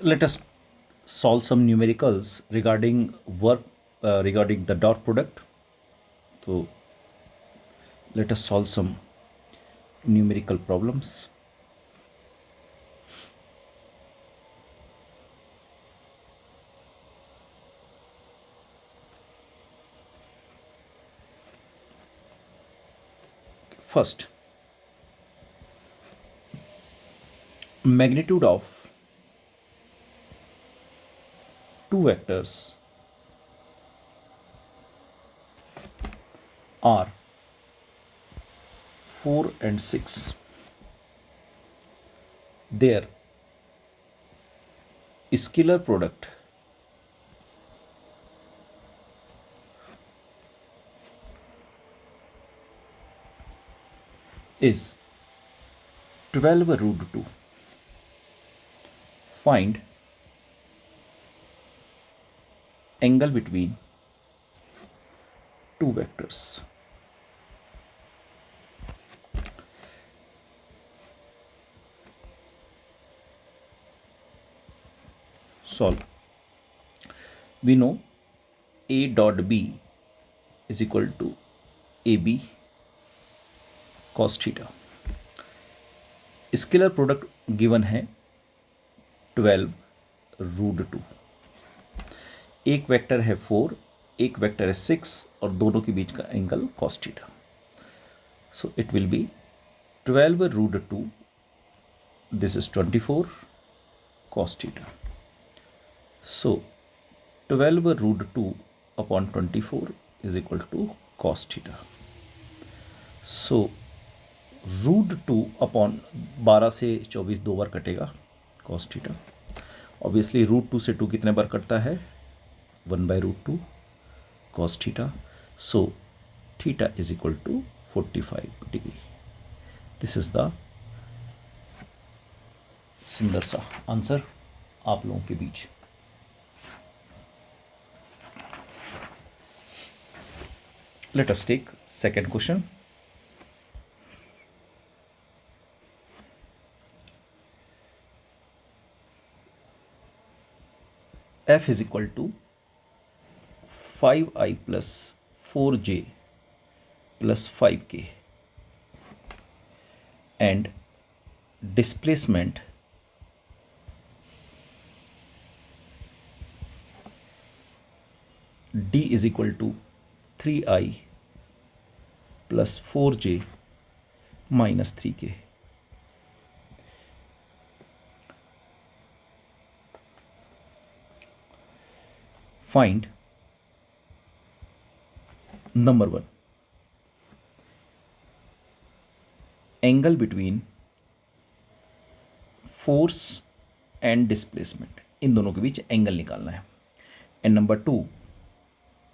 Let us solve some numericals regarding work regarding the dot product. So let us solve some numerical problems. First, magnitude of two vectors are 4 and 6. Their scalar product is 12 root 2. Find angle between two vectors. Solve. We know A dot B is equal to AB cos theta. Scalar product given है 12 root 2. एक vector है 4, एक vector है 6 और दोनों के बीच का angle cos theta. So it will be 12 root 2. This is 24 cos theta. So 12 root 2 upon 24 is equal to cos theta. So root 2 upon 12 से 24 दो बार कटेगा cos थीटा. ऑब्वियसली रूट 2 से 2 कितने बार कटता है 1 by root 2 cos theta. So theta is equal to 45 degree. This is the सुंदर सा answer आप लोगों के बीच. Let us take second question. F is equal to 5i plus 4j plus 5k and displacement d is equal to 3i plus 4j minus 3k. Find number 1 angle between force and displacement. इन दोनों के बीच angle निकालना है. And number 2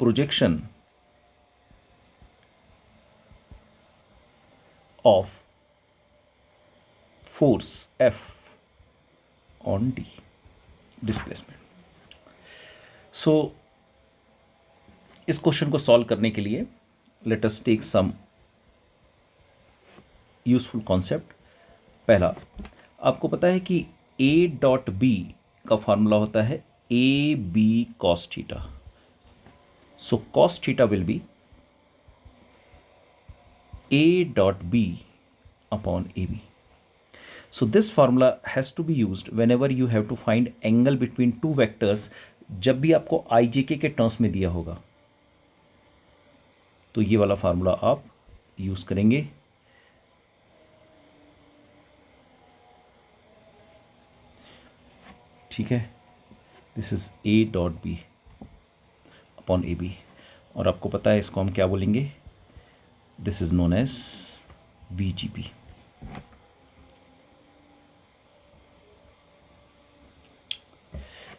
projection of force F on D displacement. So इस question को solve करने के लिए let us take some useful concept. पहला, आपको पता है कि A डॉट बी का फॉर्मूला होता है A B cos theta. So cos theta will be A dot B upon AB. So this formula has to be used whenever you have to find angle between two vectors. जब भी आपको IJK के terms में दिया होगा तो ये वाला फार्मूला आप यूज करेंगे. ठीक है, this is A dot B upon A B. और आपको पता है इसको हम क्या बोलेंगे, this is known as VGP.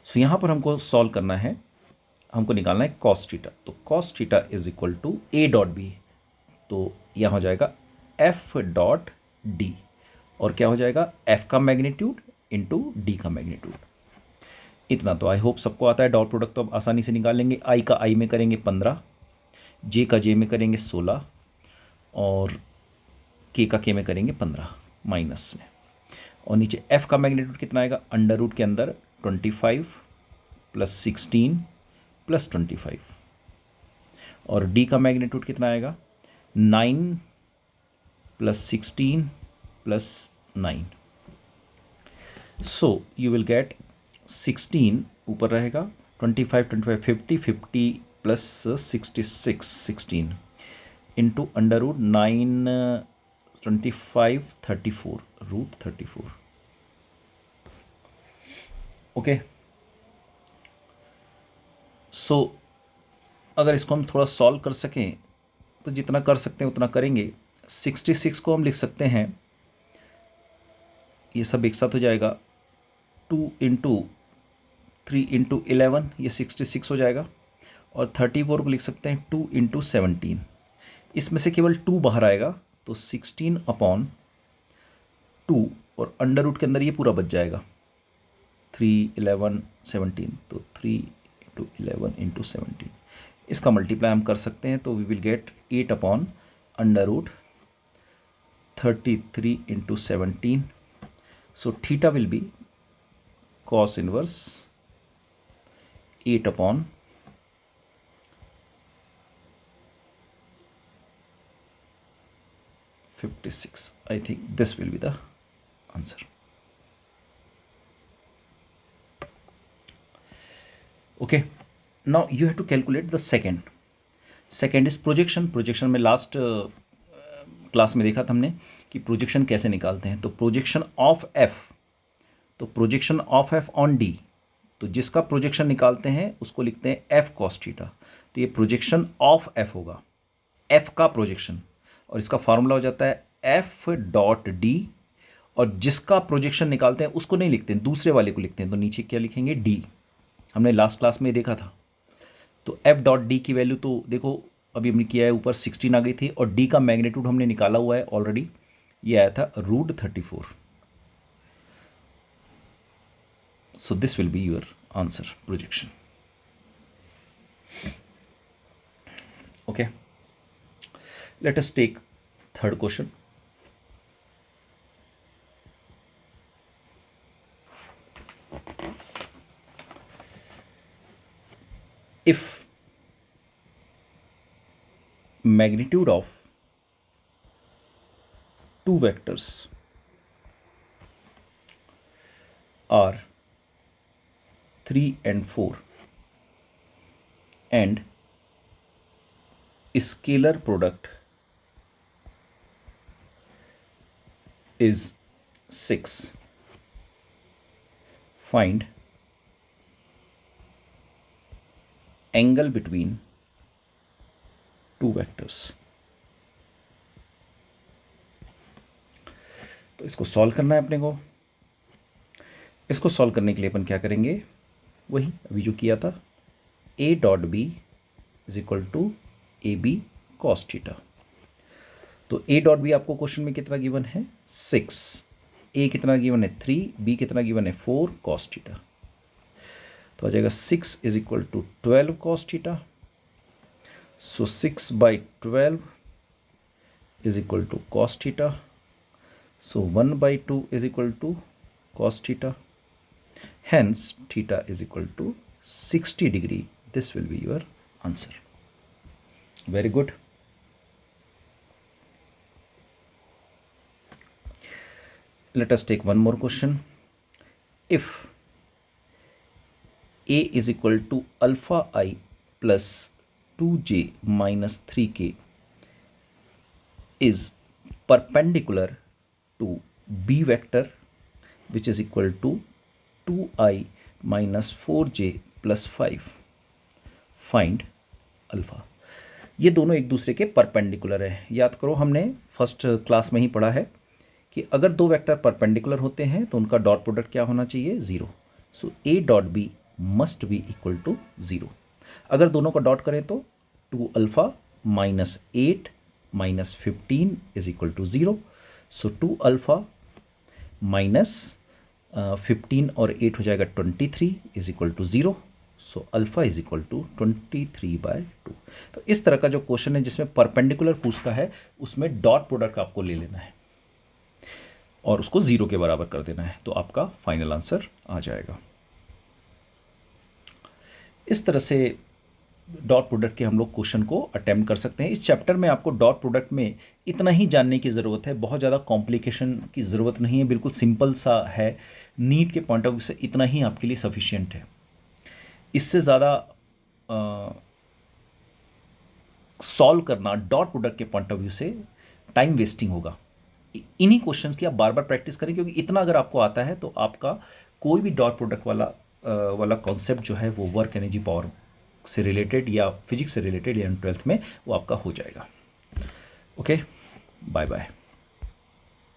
So यहां पर हमको सॉल्व करना है, हमको निकालना है कॉस थीटा. तो cos theta is equal to A dot B. तो यह हो जाएगा F डॉट डी. और क्या हो जाएगा, F का मैग्नीट्यूड इंटू डी का मैग्नीट्यूड. इतना तो आई होप सबको आता है. डॉट प्रोडक्ट तो अब आसानी से निकाल लेंगे. आई का आई में करेंगे 15, जे का जे में करेंगे 16 और के का के में करेंगे 15 माइनस में. और नीचे एफ का मैग्नीट्यूड कितना आएगा, अंडर रूट के अंदर 25 प्लस 16 प्लस 25, और डी का मैग्नीट्यूड कितना आएगा 9 plus 16 plus 9। So you will get 16 ऊपर रहेगा, 25 25 50 50 plus 66 16 into under root 9 25 34 root 34। Okay, so अगर इसको हम थोड़ा सॉल्व कर सकें तो जितना कर सकते हैं उतना करेंगे। 66 को हम लिख सकते हैं, ये सब एक साथ हो जाएगा, 2 इंटू 3 इंटू 11, ये 66 हो जाएगा, और 34 को लिख सकते हैं 2 इंटू 17। इसमें से केवल 2 बाहर आएगा तो 16 अपॉन 2, और अंडर रूट के अंदर ये पूरा बच जाएगा 3 11 17, तो 3 इंटू 11 इंटू 17। इसका मल्टीप्लाई हम कर सकते हैं तो we will get 8 upon under root 33 into 17। So theta will be cos inverse 8 upon 56. I think this will be the answer. Okay, now you have to calculate the second. Second is projection. Projection में last class में देखा था हमने कि projection कैसे निकालते हैं। तो प्रोजेक्शन ऑफ एफ, तो projection of F on D, तो जिसका प्रोजेक्शन निकालते हैं उसको लिखते हैं एफ कॉस थीटा। तो ये प्रोजेक्शन ऑफ एफ होगा, एफ का प्रोजेक्शन, और इसका फॉर्मूला हो जाता है एफ डॉट डी, और जिसका प्रोजेक्शन निकालते हैं उसको नहीं लिखते हैं, दूसरे वाले को लिखते हैं। तो नीचे क्या लिखेंगे डी, हमने लास्ट क्लास में देखा था। तो एफ डॉट डी की वैल्यू तो देखो अभी हमने किया है, ऊपर 16 आ गई थी, और डी का मैग्नीट्यूड हमने निकाला हुआ है ऑलरेडी, ये आया था root 34। So this will be your answer, projection. Okay, let us take third question. If magnitude of two vectors are 3 and 4 and scalar product is 6, find angle between two vectors. तो इसको solve करना है अपने को। इसको solve करने के लिए अपन क्या करेंगे, वही अभी जो किया था, A dot B is equal to A B cos theta. तो ए डॉट बी आपको क्वेश्चन में कितना गिवन है 6, ए कितना गिवन है 3, बी कितना गिवन है 4 कॉस थीटा। तो आ जाएगा 6 is equal to 12 cos theta. So 6 by 12 is equal to cos theta. So 1 by 2 is equal to cos theta. Hence, theta is equal to 60 degree. This will be your answer. Very good. Let us take one more question. If A is equal to alpha I plus 2j minus 3k is perpendicular to B vector, which is equal to 2i minus 4j plus 5, find alpha. ये दोनों एक दूसरे के perpendicular है। याद करो हमने first class में ही पढ़ा है कि अगर दो वेक्टर परपेंडिकुलर होते हैं तो उनका डॉट प्रोडक्ट क्या होना चाहिए 0। So A dot B must be equal to 0। अगर दोनों का डॉट करें तो 2 alpha minus 8 minus 15 is equal to 0। So 2 alpha minus 15 और 8 हो जाएगा 23 is equal to 0। So alpha is equal to 23/2। तो इस तरह का जो क्वेश्चन है जिसमें परपेंडिकुलर पूछता है उसमें डॉट प्रोडक्ट आपको ले लेना है और उसको 0 के बराबर कर देना है, तो आपका फाइनल आंसर आ जाएगा। इस तरह से डॉट प्रोडक्ट के हम लोग क्वेश्चन को अटेम्प्ट कर सकते हैं। इस चैप्टर में आपको डॉट प्रोडक्ट में इतना ही जानने की ज़रूरत है, बहुत ज़्यादा कॉम्प्लिकेशन की ज़रूरत नहीं है, बिल्कुल सिंपल सा है। नीट के पॉइंट ऑफ व्यू से इतना ही आपके लिए सफिशिएंट है। इससे ज़्यादा सॉल्व करना डॉट प्रोडक्ट के पॉइंट ऑफ व्यू से टाइम वेस्टिंग होगा। इन्हीं क्वेश्चंस की आप बार बार प्रैक्टिस करें, क्योंकि इतना अगर आपको आता है तो आपका कोई भी डॉट प्रोडक्ट वाला कॉन्सेप्ट जो है वो वर्क एनर्जी पावर से रिलेटेड या फिजिक्स से रिलेटेड या 12th में वो आपका हो जाएगा। Okay, bye bye.